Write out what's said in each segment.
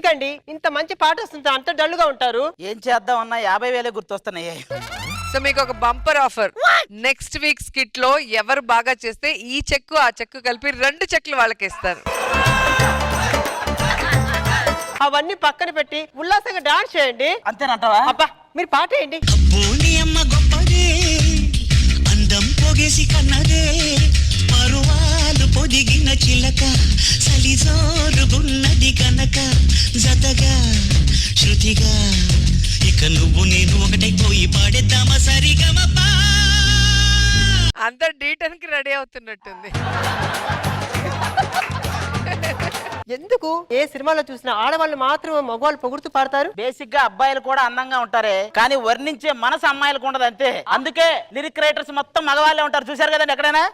ఎందుకండి ఇంత మంచి పాట వస్తుంది అంత డల్లుగా ఉంటారు? ఏం చేద్దాం అన్నా 50,000 గుర్తొస్తున్నాయి. సో మీకు ఒక bumper offer. Next week skit లో ఎవరు బాగా చేస్తే ఈ చెక్కు ఆ చెక్కు కలిపి 2 చెక్లు వాళ్ళకి ఇస్తారు. అవన్నీ పక్కన పెట్టి ఉల్లాసంగా డాన్స్ చేయండి. అంతేనంటావా? అబ్బా మీరు పాట వేయండి. అందం పొగేసి కన్నదే పరువాలు పొదిగిన చిలక సలిజోరుగున్నది కనుక జతగా శృతిగా ఇక నువ్వు నేను ఒకటైపోయి పాడేద్దామా సరిగమపా. అంత డీటెయిల్ కి రెడీ అవుతున్నట్టుంది. ఎందుకు ఏ సినిమాలో చూసినా ఆడవాళ్ళు మాత్రమే మగవాళ్ళు పొగుడుతూ పాడతారు? బేసిక్ గా అబ్బాయిలు కూడా అందంగా ఉంటారే, కానీ వర్ణించే మనసు అమ్మాయిలకు ఉండదు అంతే. అందుకే లిరిక్ రైటర్స్ మొత్తం మగవాళ్ళే ఉంటారు. చూశారు కదండి ఎక్కడైనా.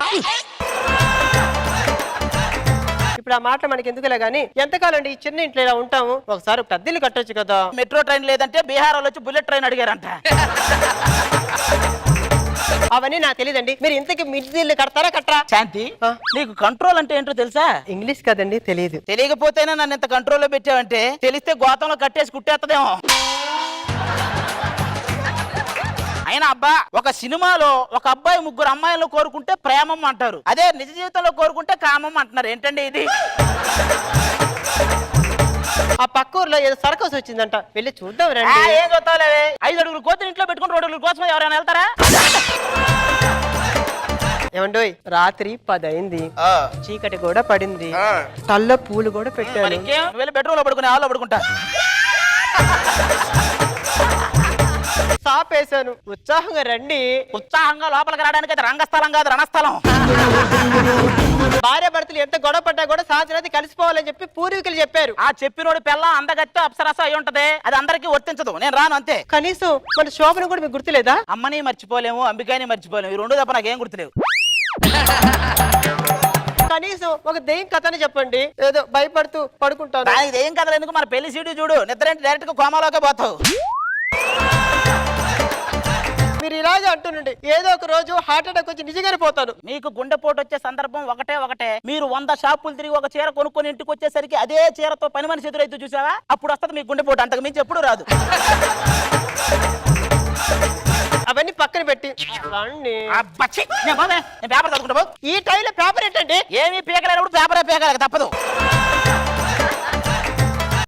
ఇప్పుడు ఆ మాట మనకి ఎందుకులే గానీ, ఎంతకాలం ఈ చిన్న ఇంట్లో ఇలా ఉంటాము, ఒకసారి పెద్ద ఇల్లు కట్టొచ్చు కదా. మెట్రో ట్రైన్ లేదంటే బీహార్ వాళ్ళు వచ్చి బుల్లెట్ ట్రైన్ అడిగారంట. అవన్నీ నాకు తెలియదండి. మీరు ఇంతకి మిడ్జిల్లు కడతారా కట్టరా? శాంతి, నీకు కంట్రోల్ అంటే ఏంటో తెలుసా? ఇంగ్లీష్ కదండి, తెలియదు. తెలియకపోతేనే నన్ను ఇంత కంట్రోల్లో పెట్టావంటే, తెలిస్తే గోతంలో కట్టేసి కుట్టేస్తదేమో. అయినా అబ్బా, ఒక సినిమాలో ఒక అబ్బాయి 3 అమ్మాయిలను కోరుకుంటే ప్రేమం అంటారు, అదే నిజ జీవితంలో కోరుకుంటే కామం అంటున్నారు. ఏంటండి ఇది? ఆ పక్క ఊర్లో ఏదో సర్కస్ వచ్చిందంట, వెళ్ళి చూద్దాం రండి. ఏం చూస్తావులేవే, 5 అడుగులు కోతిని ఇంట్లో పెట్టుకుని 2 అడుగుల కోసం ఎవరైనా వెళ్తారా? ఏమండోయ్, రాత్రి 10 అయింది, చీకటి కూడా పడింది, తల్ల పూలు కూడా పెట్టారు. ఇంకేం, వెళ్ళి బెడ్రూమ్ లో పడుకుని హాల్లో పడుకుంటా. సాపేశాను, ఉత్సాహంగా రండి. ఉత్సాహంగా లోపలికి రావడానికి అయితే రంగస్థలం కాదు, రణస్థలం. భార్య భర్తలు ఎంత గొడవ పడ్డా కూడా సాయంత్రం కలిసిపోవాలని చెప్పి పూర్వీకులు చెప్పారు. ఆ చెప్పినోడి పిల్ల అందగత్తె అప్సరస అయి ఉంటది, అది అందరికీ వర్తించదు. నేను రాను అంతే. కనీసం మన శోభను కూడా మీకు గుర్తులేదా? అమ్మని మర్చిపోలేము, అంబికాని మర్చిపోలేము, ఈ 2 తప్ప నాకేం గుర్తులేవు. కనీసం ఒక దెయ్యం కథని చెప్పండి, ఏదో భయపడుతూ పడుకుంటాను. దానికి ఏం కథలు ఎందుకు, మన పెళ్లి సీటు చూడు, నిద్ర డైరెక్ట్ గా కోమాలోకే పోతావు. మీరు ఇలాగే అంటునండి, ఏదో ఒక రోజు హార్ట్ అటాక్ వచ్చి నిజంగానే పోతాను. మీకు గుండెపోటు వచ్చే సందర్భం ఒకటే. మీరు 100 షాపులు తిరిగి ఒక చీర కొనుక్కొని ఇంటికి వచ్చేసరికి అదే చీరతో పని మనిషి ఎదురైతే చూసావా, అప్పుడు వస్తుంది మీకు గుండెపోటు. అంతకు మించి ఎప్పుడు రాదు. అవన్నీ పక్కన పెట్టి రండి. అబ్బచ్చి, నేను పేపర్ చదువుకుంటా. ఈ టైంలో పేపర్ ఏంటండి? ఏమీ పీకలేనప్పుడు పేపరే పీకలేక తప్పదు.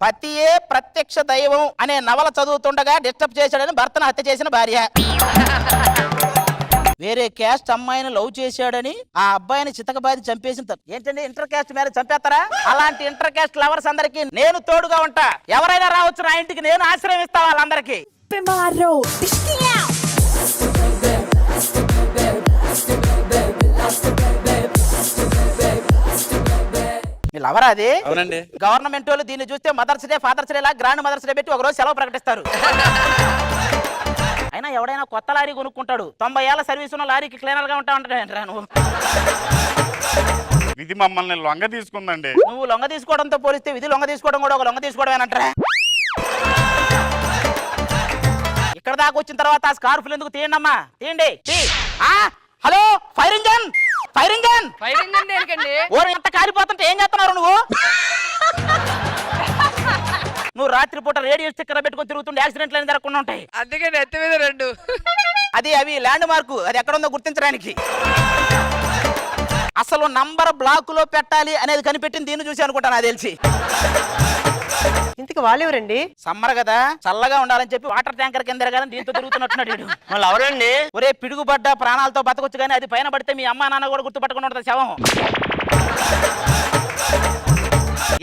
పతియే ప్రత్యక్ష దైవం అనే నవల చదువుతుండగా డిస్టర్బ్ చేశాడని భర్తను హత్య చేసిన భార్య. వేరే క్యాస్ట్ అమ్మాయిని లవ్ చేశాడని ఆ అబ్బాయిని చితకబాది చంపేసిన. ఏంటండి, ఇంటర్ క్యాస్ట్ మ్యారేజ్ చంపేస్తారా? అలాంటి ఇంటర్ క్యాస్ట్ లవర్స్ అందరికి నేను తోడుగా ఉంటా. ఎవరైనా రావచ్చు నా ఇంటికి, నేను ఆశ్రయం ఇస్తా వాళ్ళందరికీ. మీ లవరా అది? అవునండి. గవర్నమెంట్ వాళ్ళు దీన్ని చూస్తే మదర్స్ డే, ఫాదర్స్ డే లా గ్రాండ్ మదర్స్ డే పెట్టి ఒక రోజు సెలవు ప్రకటిస్తారు. అయినా ఎవడైనా కొత్త లారీ కొనుక్కుంటాడు, 90 ఏళ్ల సర్వీస్ ఉన్న లారీకి క్లీనర్ గా ఉంటా ఉంటా. నువ్వు విధి మమ్మల్ని లొంగ తీసుకుందండి. నువ్వు లొంగ తీసుకోవడంతో పోలిస్తే విధి లొంగ తీసుకోవడం కూడా ఒక లొంగ తీసుకోవడమేనంటారా? ఇక్కడ దాకా వచ్చిన తర్వాత ఆ స్కార్ఫ్లు ఎందుకు తీయండమ్మా, తీయండి. Hello, fire engine, fire engine. Firing అంటే ఏంటండి? ఓరు ఎంత కాలిపోతుంటే ఏం చేస్తున్నారు నువ్వు? నువ్వు రాత్రిపూట రేడియో స్టిక్కర్ పెట్టుకుని తిరుగుతుంటే యాక్సిడెంట్లు అని జరగకుండా ఉంటాయి. అందుకే నెత్తి మీద 2. అవి ల్యాండ్ మార్కు, అది ఎక్కడ ఉందో గుర్తించడానికి. అసలు నంబర్ బ్లాక్ లో పెట్టాలి అనేది కనిపెట్టింది దీన్ని చూసి అనుకుంటా నాకు తెలిసి. ఇంతకు వాళ్ళెవరండి? సమ్మర్ కదా, చల్లగా ఉండాలని చెప్పి వాటర్ ట్యాంకర్ కింద కదా దీంతో తిరుగుతున్నట్టున్నాడు. వాళ్ళు ఎవరండి? ఒరే పిడుగుబడ్డ ప్రాణాలతో బతకొచ్చు, కానీ అది పైన పడితే మీ అమ్మా నాన్న కూడా గుర్తుపట్టకుండా ఉంటుంది శవం.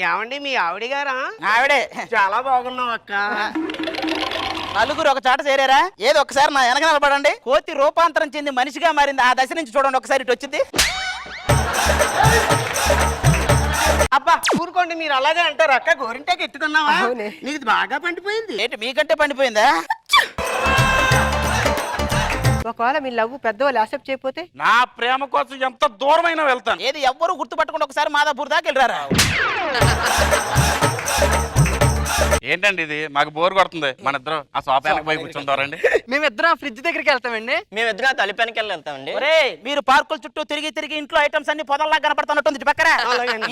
ఏమండి, మీ ఆవిడ గారా? ఆవిడే. చాలా బాగున్నావు అక్క. నలుగురు ఒక చాట చేరారా? ఏదో ఒకసారి నా వెనక నిలబడండి. కోతి రూపాంతరం చెంది మనిషిగా మారింది, ఆ దశ నుంచి చూడండి ఒకసారి. ఇటు వచ్చింది. అబ్బా ఊరుకోండి, మీరు అలాగే అంటారు. అక్క గోరింటాకి ఎత్తుకున్నావా? నీకు బాగా పండిపోయింది. ఏంటి మీకంటే పండిపోయిందా? ఒకవేళ మీ లవ్ పెద్దవాళ్ళు యాక్సెప్ట్ చేయకపోతే? నా ప్రేమ కోసం ఎంత దూరమైనా వెళ్తాను. ఏది ఎవ్వరూ గుర్తుపట్టకుండా ఒకసారి మాదాపూర్ దాకా వెళ్ళారా? ఏంటండి ఇది మాకు బోర్ కొడుతుంది మన ఇద్దరు ఆ సోఫా వెనక పోయి కూర్చుంటారండి. మేమిద్దరం ఫ్రిడ్జ్ దగ్గరికి వెళ్తామండి. మేమిద్దరం తలిపానికి వెళ్తామండి. ఒరే మీరు పార్కుల చుట్టూ తిరిగి ఇంట్లో ఐటమ్స్ అన్ని పొదల్లా కనపడుతున్నట్టుంది పక్కన.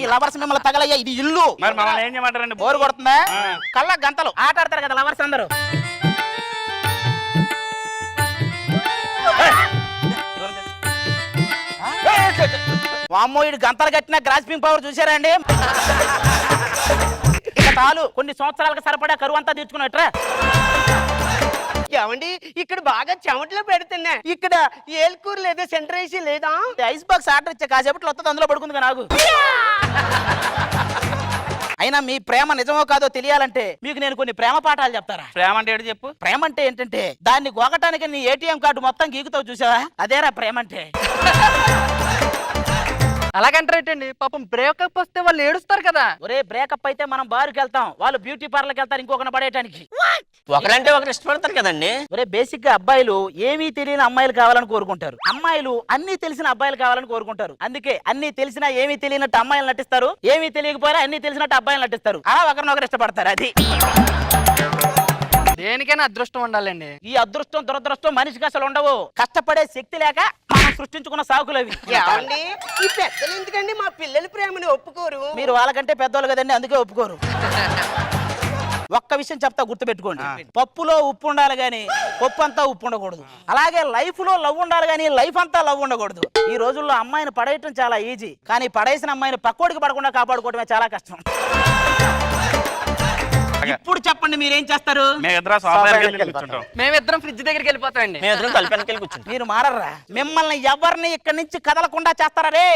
ఈ లవర్స్ మిమ్మల్ని తగలయ్యా, ఇది ఇల్లు. మరి మమ్మల్ని ఏం చేయమంటారండి? బోరు కొడుతుందా? కళ్ళ గంతలు ఆట ఆడతారు కదా లవర్స్ అందరూ. వామ్మో, ఇడు గంతలు కట్టిన గ్రాస్పింగ్ పవర్ చూసారా అండి? ఇక తాలు కొన్ని సంవత్సరాలకు సరిపడా కరువు అంతా తీర్చుకున్నట్రా. ఏమండి ఇక్కడ బాగా చెమటలో పెడుతున్నా. ఇక్కడ ఏల్కూరు లేదా సెంటర్ ఏసీ లేదా? ఐస్ బాక్స్ ఆర్డర్ ఇచ్చా కాసేపట్లో వస్తుంది, అందులో పడుకుంది నాకు. అయినా మీ ప్రేమ నిజమో కాదో తెలియాలంటే మీకు నేను కొన్ని ప్రేమ పాఠాలు చెప్తారా? ప్రేమ అంటే ఏంటి చెప్పు. ప్రేమ అంటే ఏంటంటే దాన్ని గోకటానికి నీ ఏటీఎం కార్డు మొత్తం గీకుతావు చూసావా, అదేరా ప్రేమ అంటే. అలాగంటారేంటండి? పాపం బ్రేకప్ వస్తే వాళ్ళు ఏడుస్తారు కదా. ఒరే బ్రేకప్ అయితే మనం బార్కి వెళ్తాం, వాళ్ళు బ్యూటీ పార్లర్కి వెళ్తారు ఇంకొకరిని పడేయటానికి. ఒకరంటే ఒకరు ఇష్టపడతారు కదండి. ఒరే బేసిక్ గా అబ్బాయిలు ఏమీ తెలియని అమ్మాయిలు కావాలని కోరుకుంటారు, అమ్మాయిలు అన్ని తెలిసిన అబ్బాయిలు కావాలని కోరుకుంటారు. అందుకే అన్ని తెలిసినా ఏమీ తెలియనట్టు అమ్మాయిలు నటిస్తారు, ఏమీ తెలియకపోయినా అన్ని తెలిసినట్టు అబ్బాయిలు నటిస్తారు. అలా ఒకరినొకరు ఇష్టపడతారు. అది దేనికైనా అదృష్టం ఉండాలండి. ఈ అదృష్టం దురదృష్టం మనిషికి అసలు ఉండవు, కష్టపడే శక్తి లేక మనం సృష్టించుకున్న సాకులు అవి. ఏమండి ఈ పెద్దలు ఎందుకండి మా పిల్లల ప్రేమని ఒప్పుకోరు? మీరు వాళ్ళకంటే పెద్దోళ్ళు కదండి, అందుకే ఒప్పుకోరు. ఒక్క విషయం చెప్తా, గుర్తుపెట్టుకోండి. పప్పులో ఉప్పు ఉండాలి గానీ పప్పు అంతా ఉప్పు ఉండకూడదు. అలాగే లైఫ్ లో లవ్ ఉండాలి గానీ లైఫ్ అంతా లవ్ ఉండకూడదు. ఈ రోజుల్లో అమ్మాయిని పడేయటం చాలా ఈజీ, కానీ పడేసిన అమ్మాయిని పక్కోడికి పడకుండా కాపాడుకోవడమే చాలా కష్టం. ఇప్పుడు చెప్పండి మీరేం చేస్తారు? మేమిద్దరం సోఫా వెనక వెళ్ళి కూర్చుంటాం. మేమిద్దరం ఫ్రిడ్జ్ దగ్గరికి వెళ్ళిపోతామండి. మేమిద్దరం తలిపానికి వెళ్ళి కూర్చుంటాం. మీరు మారర్రా, మిమ్మల్ని ఎవరిని ఇక్కడి నుంచి కదలకుండా చేస్తారా రే?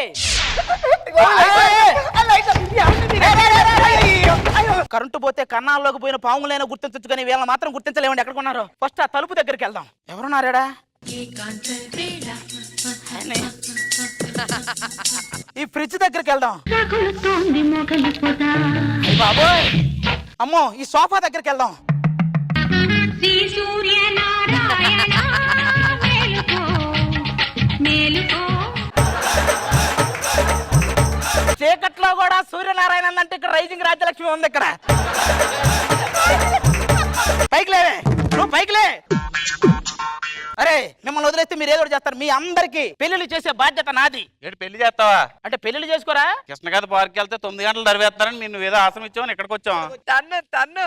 కరెంటు పోతే కన్నాల్లోకి పోయిన పాములైనా గుర్తించచ్చు కానీ వీళ్ళని మాత్రం గుర్తించలేమండి. ఎక్కడికున్నారు? ఫస్ట్ ఆ తలుపు దగ్గరికి వెళ్దాం. ఎవరున్నారా? ఈ ఫ్రిడ్జ్ దగ్గరికి వెళ్దాం. అయ్ బాబోయ్, అమ్మో ఈ సోఫా దగ్గరికి వెళ్దాం. చీకట్లో కూడా సూర్యనారాయణ అంటే ఇక్కడ రైజింగ్ రాజ్యలక్ష్మి ఉంది. ఇక్కడ పైకి లేవే, నువ్వు పైకి లే. అరే మిమ్మల్ని వదిలేస్తే మీరు ఏదో చేస్తారు. మీ అందరికి పెళ్లిళ్ళు చేసే బాధ్యత నాది. ఏంటి పెళ్లి చేస్తావా? అంటే పెళ్లిళ్ళు చేసుకోరా? కృష్ణగారి పార్క్ వెళ్తే 9 గంటలు దరివేస్తున్నారని నువ్వు ఏదో ఆశ్రమం ఇచ్చావు, ఇక్కడికి వచ్చాం. తన్ను